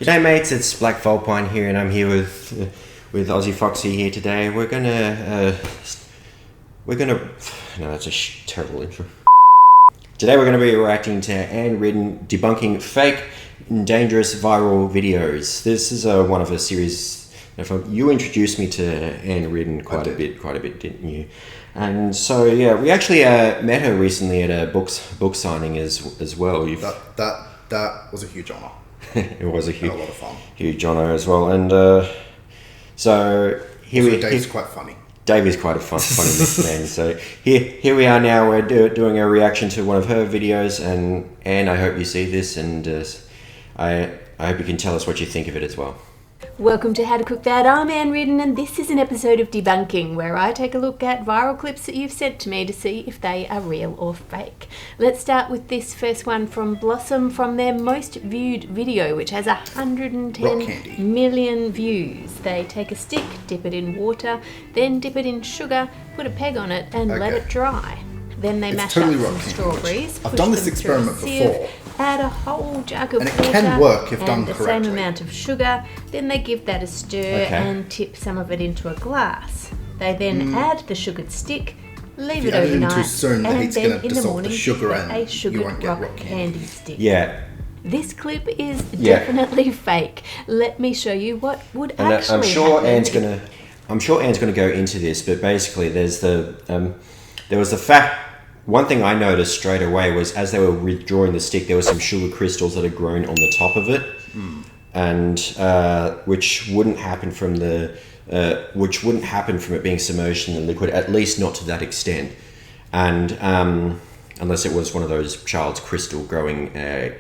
G'day mates, it's Black Vulpine here, and I'm here with OzziFoxy here today. We're gonna no, that's a terrible intro. Today we're gonna be reacting to Reardon debunking fake and dangerous viral videos. This is one of a series. You introduced me to Reardon quite a bit, didn't you? And so yeah, we actually met her recently at a book signing as well. That was a huge honour. It was a lot of fun. Huge honour as well. And so Dave's quite funny. Dave is quite a funny man. So here we are now. We're doing a reaction to one of her videos, and I hope you see this, and I hope you can tell us what you think of it as well. Welcome to How to Cook That. I'm Reardon, and this is an episode of Debunking, where I take a look at viral clips that you've sent to me to see if they are real or fake. Let's start with this first one from Blossom, from their most viewed video, which has 110 million views. They take a stick, dip it in water, then dip it in sugar, put a peg on it, and let it dry. Then they mash up some strawberries. I've done this experiment before. Add a whole jug of water can work if done and the correctly. same amount of sugar. Then they give that a stir and tip some of it into a glass. They then add the sugared stick, leave it overnight, too soon, the and heat's then gonna in the dissolve morning the sugar get a and sugared you won't get rock rock candy stick. Yeah. This clip is definitely fake. Let me show you what would actually I'm sure happen. Anne's gonna go into this, but basically there was the fact. One thing I noticed straight away was as they were withdrawing the stick, there were some sugar crystals that had grown on the top of it, and which wouldn't happen from it being submerged in the liquid, at least not to that extent, and unless it was one of those child's crystal growing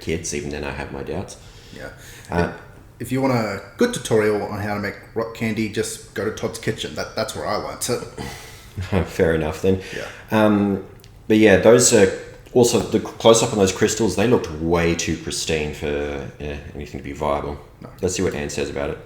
kits. Even then, I have my doubts. Yeah. If you want a good tutorial on how to make rock candy, just go to Todd's Kitchen. That's where I learnt it. Fair enough then. Yeah. But yeah, those also the close up on those crystals, they looked way too pristine for anything to be viable. No. Let's see what Anne says about it.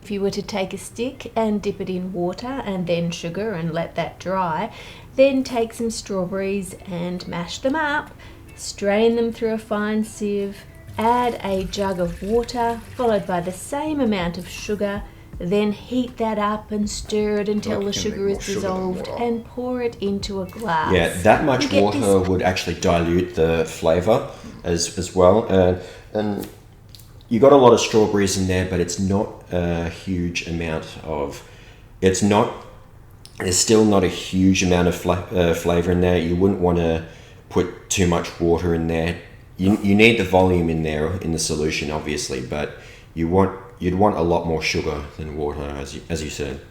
If you were to take a stick and dip it in water and then sugar and let that dry, then take some strawberries and mash them up, strain them through a fine sieve, add a jug of water followed by the same amount of sugar, then heat that up and stir it until the sugar is dissolved and pour it into a glass. Yeah, that much water would actually dilute the flavour as well. And you got a lot of strawberries in there, but it's not a huge amount of... There's still not a huge amount of flavour in there. You wouldn't want to put too much water in there. You need the volume in there in the solution, obviously, but you'd want a lot more sugar than water, as you said.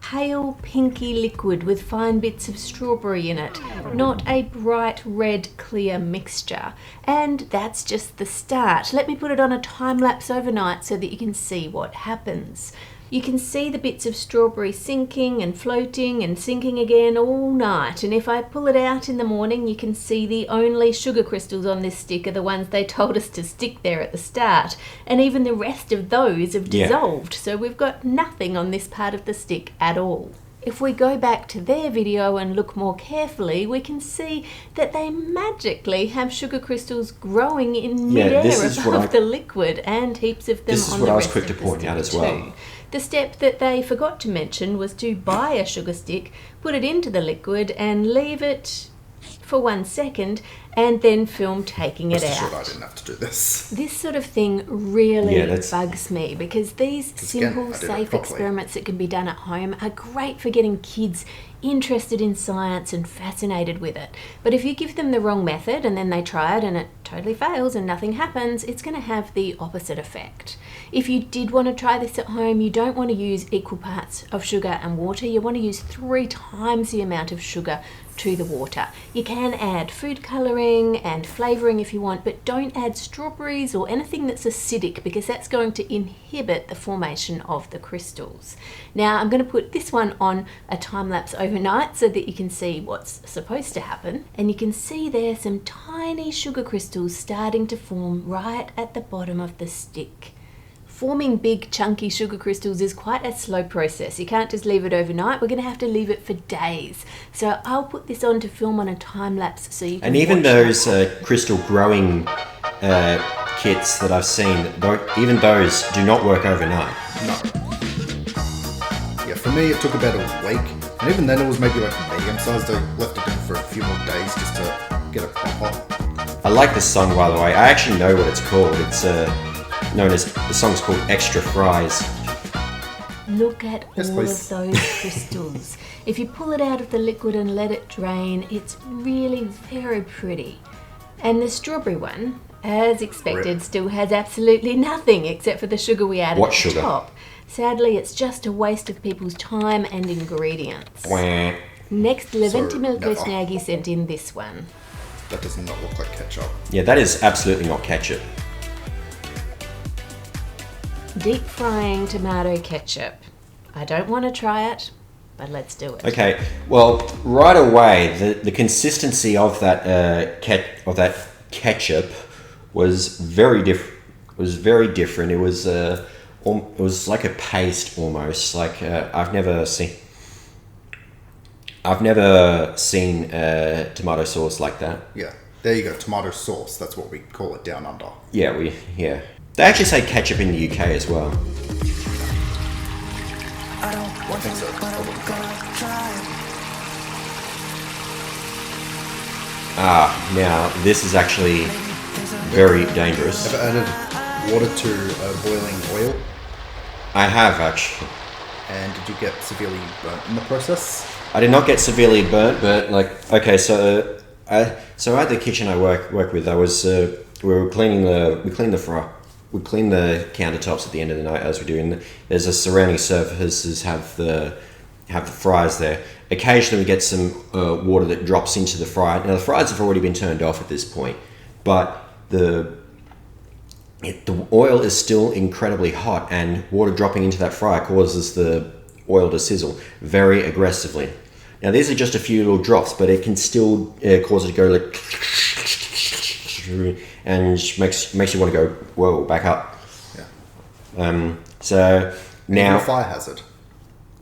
Pale pinky liquid with fine bits of strawberry in it, not a bright red clear mixture. And that's just the start. Let me put it on a time lapse overnight so that you can see what happens. You can see the bits of strawberry sinking and floating and sinking again all night, and if I pull it out in the morning, you can see the only sugar crystals on this stick are the ones they told us to stick there at the start, and even the rest of those have dissolved, so we've got nothing on this part of the stick at all. If we go back to their video and look more carefully, we can see that they magically have sugar crystals growing in mid-air above the liquid, and heaps of them on the rest of the stick too. This is what I was quick to point out as well. The step that they forgot to mention was to buy a sugar stick, put it into the liquid and leave it for 1 second, and then film taking it out. I didn't have to do this. This sort of thing really bugs me, because these simple, safe experiments that can be done at home are great for getting kids interested in science and fascinated with it. But if you give them the wrong method and then they try it and it totally fails and nothing happens, it's going to have the opposite effect. If you did want to try this at home, you don't want to use equal parts of sugar and water. You want to use 3 times the amount of sugar to the water. You can add food colouring and flavouring if you want, but don't add strawberries or anything that's acidic, because that's going to inhibit the formation of the crystals. Now I'm going to put this one on a time lapse overnight so that you can see what's supposed to happen, and you can see there some tiny sugar crystals starting to form right at the bottom of the stick. Forming big chunky sugar crystals is quite a slow process. You can't just leave it overnight. We're going to have to leave it for days. So I'll put this on to film on a time lapse so you can And even those crystal growing kits that I've seen, even those do not work overnight. No. Yeah, for me it took about a week, and even then it was maybe like medium-sized. I left it in for a few more days just to get it proper. I like this song, by the way. I actually know what it's called. It's known as, the song's called Extra Fries. Look at Yes, all please. of those crystals. If you pull it out of the liquid and let it drain, it's really very pretty. And the strawberry one, as expected, still has absolutely nothing except for the sugar we added What at sugar? the top. Sadly, it's just a waste of people's time and ingredients. Wah. Next, Leventi So, Milko no. Snaggy sent in this one. That does not look like ketchup. Yeah, that is absolutely not ketchup. Deep frying tomato ketchup. I don't want to try it, but let's do it. Okay, well, right away, the consistency of that ketchup was very different. It was like a paste almost. Like I've never seen tomato sauce like that. Yeah, there you go, tomato sauce. That's what we call it down under. Yeah, They actually say ketchup in the UK as well. I think so. Now this is actually very dangerous. Ever added water to boiling oil? I have actually. And did you get severely burnt in the process? I did not get severely burnt, but like, okay, so at the kitchen I work with, we cleaned the countertops at the end of the night as we do, and there's a surrounding surfaces have the fryers there. Occasionally we get some water that drops into the fryer. Now the fryers have already been turned off at this point, but the oil is still incredibly hot, and water dropping into that fryer causes the oil to sizzle very aggressively. Now these are just a few little drops, but it can still cause it to go like, and makes you want to go, whoa, back up. Yeah. So now a fire hazard.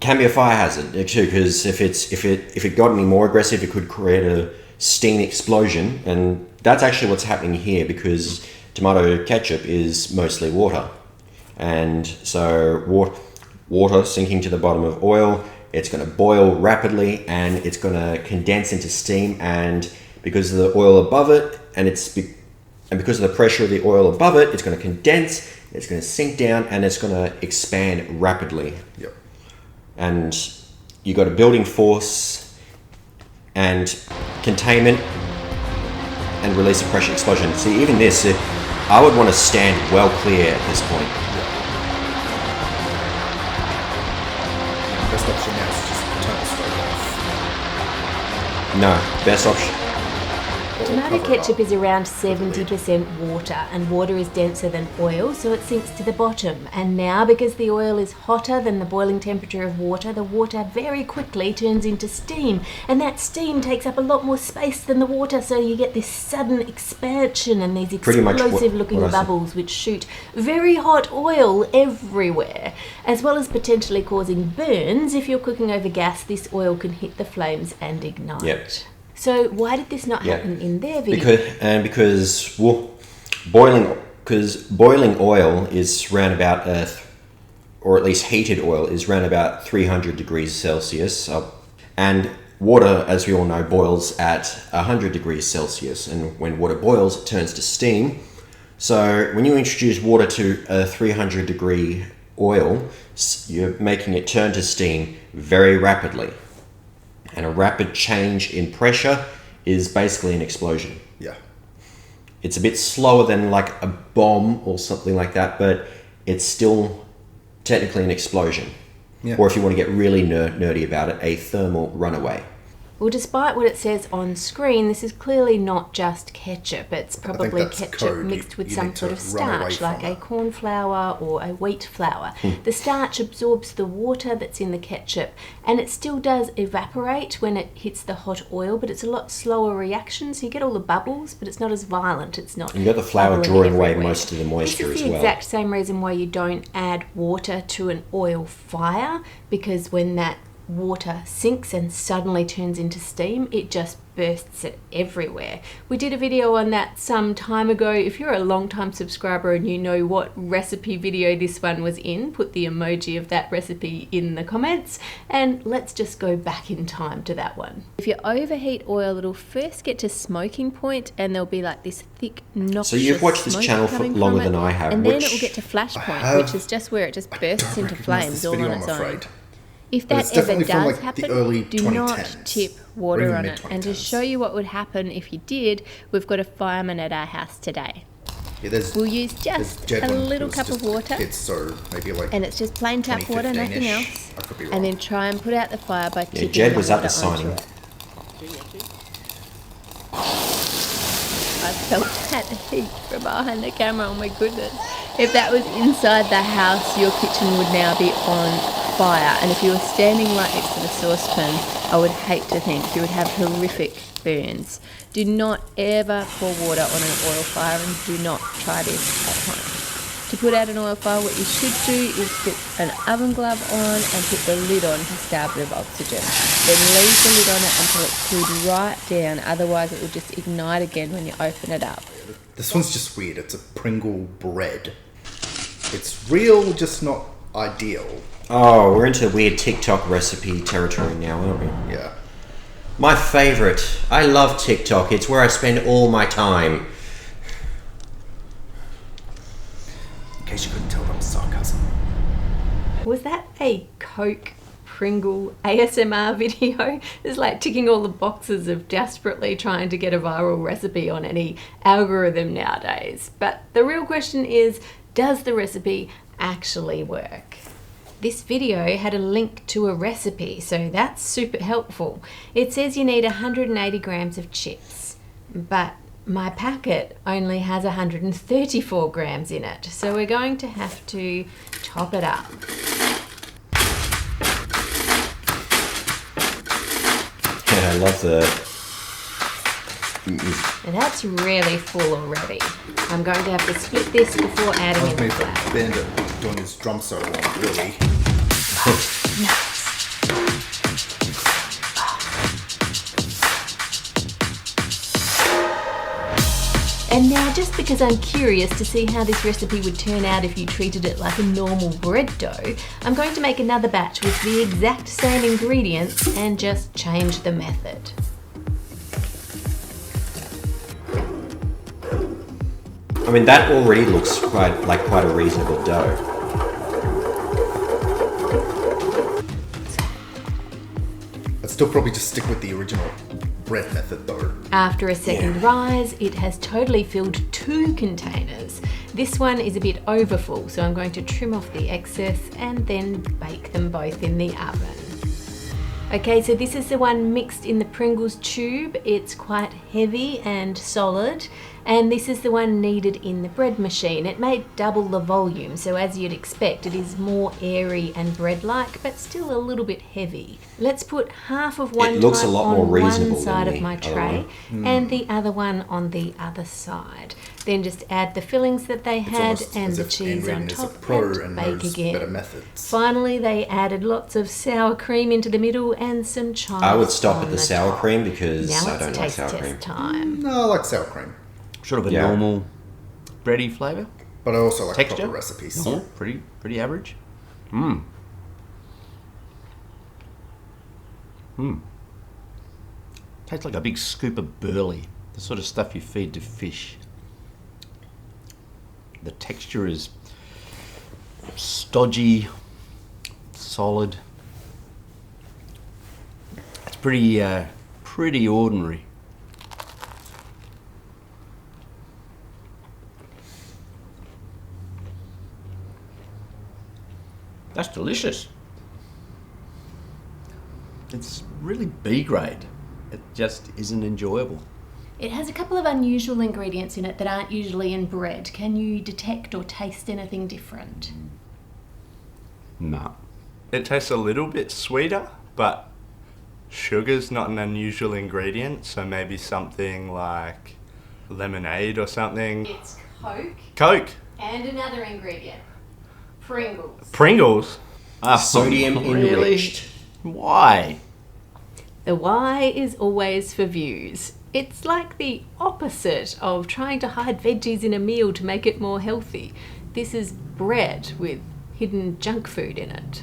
can be a fire hazard too, because if it got any more aggressive, it could create a steam explosion, and that's actually what's happening here, because tomato ketchup is mostly water, and so water sinking to the bottom of oil, it's going to boil rapidly and it's going to condense into steam, and because of the oil above it and because of the pressure of the oil above it, it's going to condense, it's going to sink down, and it's going to expand rapidly. Yep. And you got a building force and containment and release of pressure explosion. See, even this, I would want to stand well clear at this point. Best option now is just turn the stove off. No, best option. Tomato ketchup is around 70% water, and water is denser than oil, so it sinks to the bottom. And now, because the oil is hotter than the boiling temperature of water, the water very quickly turns into steam, and that steam takes up a lot more space than the water, so you get this sudden expansion and these explosive-looking bubbles which shoot very hot oil everywhere, as well as potentially causing burns. If you're cooking over gas, this oil can hit the flames and ignite. Yep. So why did this not happen in their video? Because boiling oil is round about, or at least heated oil is round about 300 degrees Celsius, and water, as we all know, boils at 100 degrees Celsius, and when water boils, it turns to steam. So when you introduce water to a 300 degree oil, you're making it turn to steam very rapidly. And a rapid change in pressure is basically an explosion. Yeah. It's a bit slower than like a bomb or something like that, but it's still technically an explosion. Yeah. Or if you want to get really nerdy about it, a thermal runaway. Well, despite what it says on screen, this is clearly not just ketchup. It's probably that's ketchup code. mixed with You some need sort to of run away starch, like from a it. corn flour or a wheat flour. The starch absorbs the water that's in the ketchup, and it still does evaporate when it hits the hot oil, but it's a lot slower reaction, so you get all the bubbles, but it's not as violent. It's not. And you got the flour bubbling drawing away everywhere. most of the moisture This as is the well. exact same reason why you don't add water to an oil fire, because when that water sinks and suddenly turns into steam, it just bursts it everywhere. We did a video on that some time ago. If you're a long-time subscriber and you know what recipe video this one was in, put the emoji of that recipe in the comments, and let's just go back in time to that one. If you overheat oil, it'll first get to smoking point and there'll be like this thick, noxious So you've watched this channel for longer than I have. And then it will get to flash point, which is just where it just bursts into flames all on its own. If that ever does happen, do not tip water on it. And to show you what would happen if you did, we've got a fireman at our house today. Yeah, we'll use just a little cup of water, and it's just plain tap water, nothing else. And then try and put out the fire by tipping Jed was the at the water signing. onto it. I felt that heat from behind the camera, oh my goodness. If that was inside the house, your kitchen would now be on fire, and if you were standing right next to the saucepan, I would hate to think you would have horrific burns. Do not ever pour water on an oil fire, and do not try this at home. To put out an oil fire, what you should do is put an oven glove on and put the lid on to start with oxygen. Then leave the lid on it until it's cooled right down, otherwise it will just ignite again when you open it up. This one's just weird. It's a Pringle bread. It's real, just not ideal. Oh, we're into weird TikTok recipe territory now, aren't we? Yeah. My favourite. I love TikTok. It's where I spend all my time. In case you couldn't tell, that was sarcasm. Was that a Coke Pringle ASMR video? It's like ticking all the boxes of desperately trying to get a viral recipe on any algorithm nowadays. But the real question is, does the recipe actually work? This video had a link to a recipe, so that's super helpful. It says you need 180 grams of chips, but my packet only has 134 grams in it, so we're going to have to top it up. Yeah, I love the... And that's really full already. I'm going to have to split this before adding in the flour. Bandit doing his drum solo on, really. Nice. And now, just because I'm curious to see how this recipe would turn out if you treated it like a normal bread dough, I'm going to make another batch with the exact same ingredients and just change the method. I mean, that already looks quite a reasonable dough. I'd still probably just stick with the original bread method though. After a second rise, it has totally filled 2 containers. This one is a bit overfull, so I'm going to trim off the excess and then bake them both in the oven. Okay, so this is the one mixed in the Pringles tube. It's quite heavy and solid. And this is the one kneaded in the bread machine. It may double the volume, so as you'd expect, it is more airy and bread-like, but still a little bit heavy. Let's put half of one type on one side of my tray and the other one on the other side. Then just add the fillings that they had and the cheese on top and bake again. Finally, they added lots of sour cream into the middle and some chives. I would stop at the sour cream because I don't like sour cream. Time. No, I like sour cream. Sort of a normal bready flavour. But I also like texture. Proper recipes. Normal, pretty average. Tastes like a big scoop of burley. The sort of stuff you feed to fish. The texture is stodgy, solid. It's pretty ordinary. That's delicious. It's really B grade. It just isn't enjoyable. It has a couple of unusual ingredients in it that aren't usually in bread. Can you detect or taste anything different? No. It tastes a little bit sweeter, but sugar's not an unusual ingredient, so maybe something like lemonade or something. It's Coke. Coke. And another ingredient. Pringles. Pringles? Sodium enriched. Why? The why is always for views. It's like the opposite of trying to hide veggies in a meal to make it more healthy. This is bread with hidden junk food in it.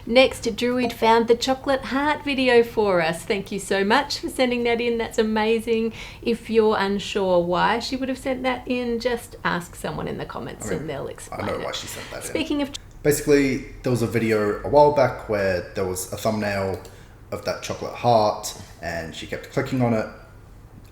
Next, Druid found the chocolate heart video for us. Thank you so much for sending that in. That's amazing. If you're unsure why she would have sent that in, just ask someone in the comments and they'll explain I know it. why she sent that in. Speaking of... Basically, there was a video a while back where there was a thumbnail of that chocolate heart and she kept clicking on it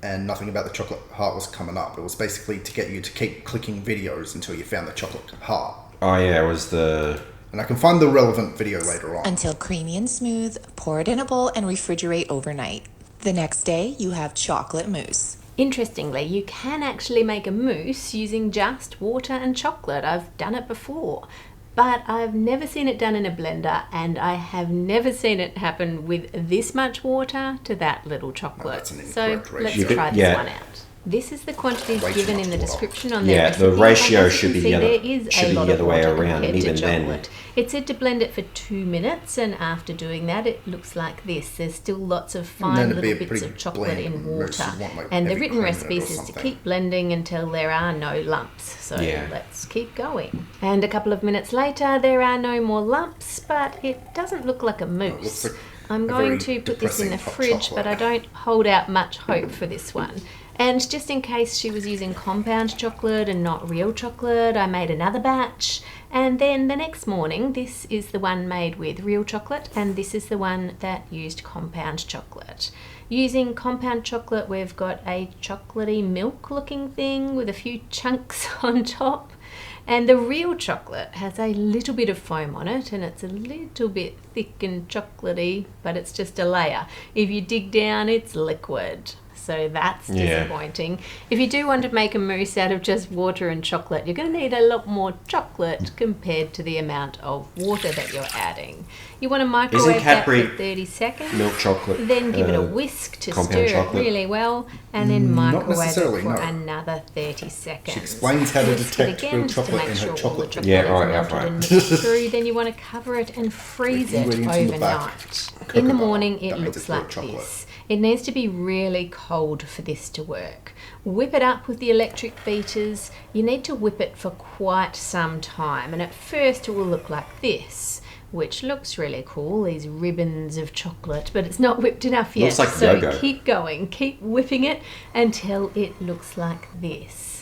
and nothing about the chocolate heart was coming up. It was basically to get you to keep clicking videos until you found the chocolate heart. Oh yeah, it was the... And I can find the relevant video later on. Until creamy and smooth, pour it in a bowl and refrigerate overnight. The next day, you have chocolate mousse. Interestingly, you can actually make a mousse using just water and chocolate. I've done it before, but I've never seen it done in a blender, and I have never seen it happen with this much water to that little chocolate. That's an So incorrect let's ratio. try this Yeah. one out. This is the quantities Way too given much in the water. description on their Yeah, recipe. the ratio And as you should can be see, the other- there is should a be lot the of other way water around, compared and to even then- chocolate. It said to blend it for 2 minutes, and after doing that, it looks like this. There's still lots of then fine it'd be little a bits pretty of chocolate in bland mousse. water. You'd want, like, And the heavy written cream in it recipe or says to something. keep blending until there are no lumps. So Yeah. let's keep going. And a couple of minutes later, there are no more lumps, but it doesn't look like a mousse. looks like I'm a going very to put this in the depressing hot fridge, but chocolate. I don't hold out much hope for this one. And just in case she was using compound chocolate and not real chocolate, I made another batch. And then the next morning, this is the one made with real chocolate, and this is the one that used compound chocolate. Using compound chocolate, we've got a chocolatey milk looking thing with a few chunks on top. And the real chocolate has a little bit of foam on it, and it's a little bit thick and chocolatey, but it's just a layer. If you dig down, it's liquid. So that's Yeah. disappointing. If you do want to make a mousse out of just water and chocolate, you're going to need a lot more chocolate compared to the amount of water that you're adding. You want to microwave that Cadbury for 30 seconds. milk chocolate? Then give it a whisk to compound stir chocolate? it really well, and then microwave it necessarily, for no. another 30 seconds. She explains how to Whisk it detect again real just to chocolate make in her sure all the chocolate. chocolate Yeah, is right, melted right. and mixed through. Then you want to cover it and freeze it Ingredients in the back. overnight. In the Cocoa morning, butter. it That means looks it's real like chocolate. this. It needs to be really cold for this to work. Whip it up with the electric beaters. You need to whip it for quite some time, and at first it will look like this, which looks really cool, these ribbons of chocolate, but it's not whipped enough yet. Looks like so yo-go. keep going, keep whipping it until it looks like this.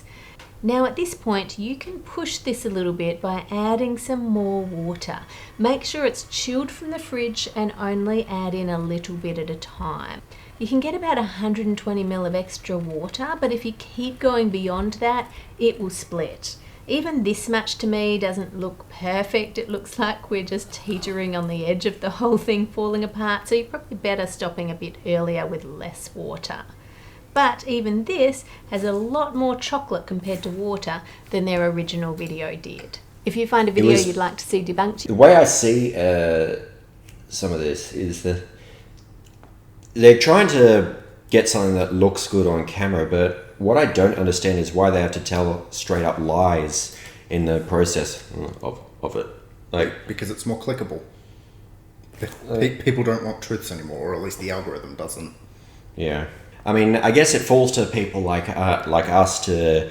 Now at this point you can push this a little bit by adding some more water. Make sure it's chilled from the fridge and only add in a little bit at a time. You can get about 120 ml of extra water, but if you keep going beyond that, it will split. Even this much to me doesn't look perfect. It looks like we're just teetering on the edge of the whole thing falling apart, so you're probably better stopping a bit earlier with less water. But even this has a lot more chocolate compared to water than their original video did. If you find a video was- you'd like to see debunked, The way I see some of this is that they're trying to get something that looks good on camera, but what I don't understand is why they have to tell straight up lies in the process of it. Like, Because it's more clickable. People don't want truths anymore, or at least the algorithm doesn't. yeah. I mean, I guess it falls to people like us to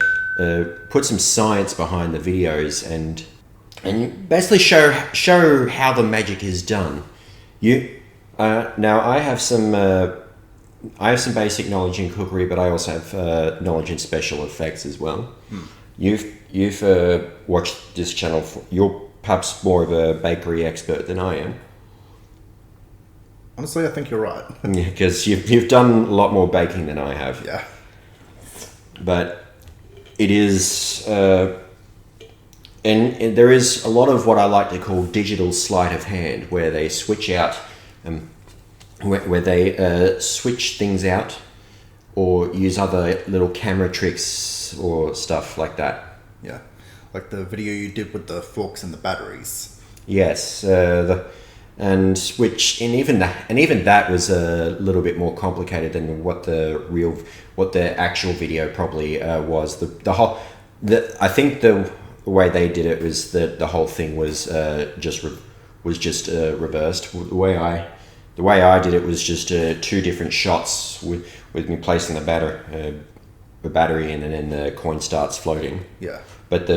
put some science behind the videos and basically show how the magic is done. Now I have some basic knowledge in cookery, but I also have knowledge in special effects as well. You've watched this channel. You're perhaps more of a bakery expert than I am. Honestly, I think you're right. Yeah, because you've done a lot more baking than I have. Yeah. But it is, and there is a lot of what I like to call digital sleight of hand, where they switch out, where they switch things out, or use other little camera tricks or stuff like that. Yeah. Like the video you did with the forks and the batteries. Yes, and even that was a little bit more complicated than what the actual video probably was. I think the way they did it was that the whole thing was just was just reversed. The way I did it was just 2 different shots with me placing the battery in, and then the coin starts floating. Yeah. But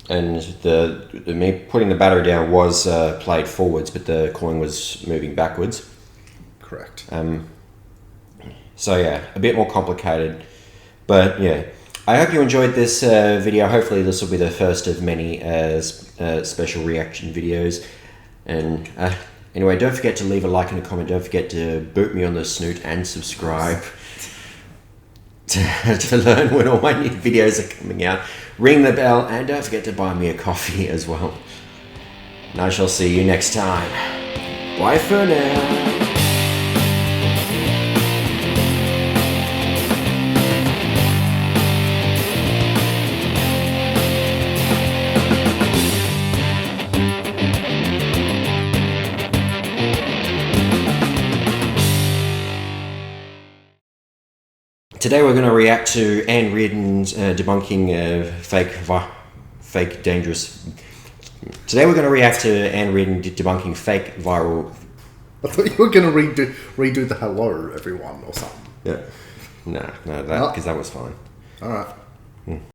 me putting the battery down was played forwards, but the coin was moving backwards. Correct. So yeah, a bit more complicated, but yeah. I hope you enjoyed this video. Hopefully this will be the first of many special reaction videos. And anyway, don't forget to leave a like and a comment. Don't forget to boot me on the snoot and subscribe to learn when all my new videos are coming out. Ring the bell, and don't forget to buy me a coffee as well. And I shall see you next time. Bye for now. Today we're going to react to Anne Reardon's debunking fake dangerous. Today we're going to react to Anne Reardon debunking fake viral. I thought you were going to redo the hello everyone or something. Yeah, no, that because that was fine. All right.